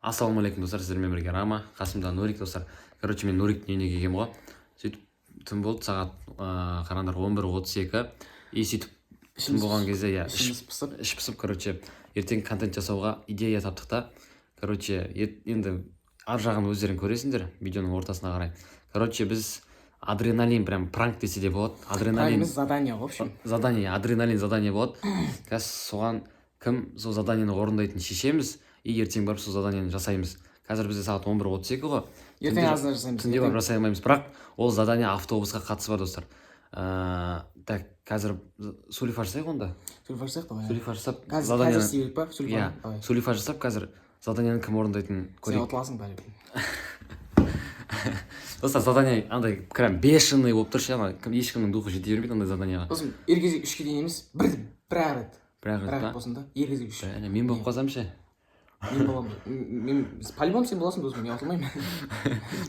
Ассалаумағалейкум достар, сіздермен бірге Рама, қасымда Нурик достар. Короче, мен Нуриктің үйіне келгенмін ғой. Сөйтіп түн болды, сағат қараңдар 11:32. И сөйтіп түн болған кезде іш пысып, короче, ертең контент жасауға идея таптық та. Короче, енді ар жағын өздерің көресіңдер видеоның ортасына қарай. Короче, біз адреналин прям пранк десе де болады. Адреналин задание, в общем. Задание, адреналин задание болады. Қазір соған кім сол заданиені орындайтын шешеміз. И ертең барып сол заданиені жасаймыз. Қазір бізде сағат 11:32 ғой. Ертең азында жасаймыз. Түнде барып жасай алмаймыз, бірақ ол задание автобусқа қатысы бар достар. Так, қазір сулифа жасайық онда. Сулифа жасайық давай. Сулифа жасап заданиені істейік па? Сулифа жасап қазір заданиені кім орындайтынын көрейік. Сен ұтыласың бәлкім. Достар, задание андай прям бешеный болып тұр ше, ешкімнің духы жете бермейді андай заданиеға. Досым, ер кезек 3-ке дейін емес, бір рет болсын да, ер кезек 3. Мен болып қалсам ше. Мен боламын. Мен по-любому сен боласың досым, мен ұтылмаймын.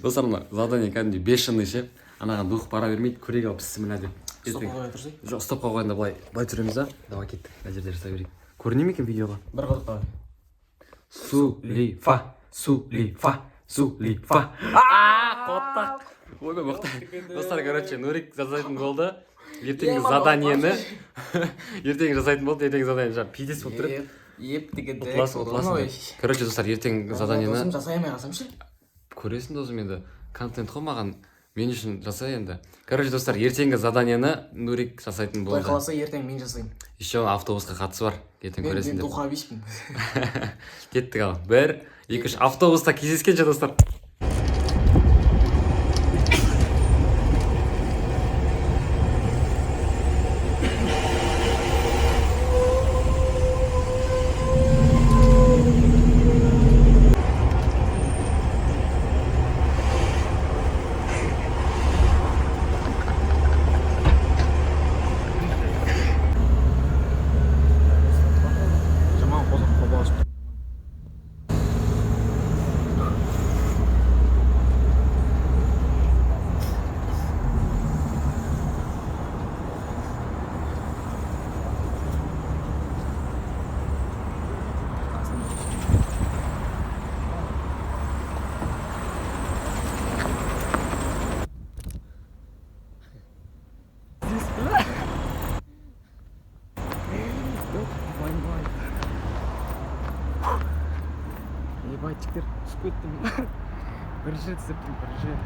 Достар, задание кәдімгідей бешеный ше. Анаған дух бара бермейді, көрейік ал бісміллә деп. Стопқа қоя тұрсай. Жоқ, стопқа қойғанда былай тұреміз да. Давай кеттік, мына жерде жасай берейік. Көріне ме екен видеоға? Бір қадық давай. Сулифа. Қоттақ. Ойбай мықты. Достар, короче, Нурик жасайтын болды. Ертеңгі заданиені жасайтын болды. Ертеңгі заданиені пиздец болып тұрады. Ұтыласың. Короче, достар, ертеңгі заданиені досым жасай алмай қалсам ше? Көресің досым, енді контент қой маған, мен үшін жасай енді. Короче, достар, ертеңгі заданиені Нурик жасайтын болды. Құдай қаласа ертең мен жасаймын. Еще автобусқа қатысы бар. Ертең көресіңдер. Мен духа бишпін. Кеттік ал. 1, 2, 3 автобуста кездескенше достар. Ебатчиктер, түсіп кеттім. Бірінші рет істептім, бірінші рет.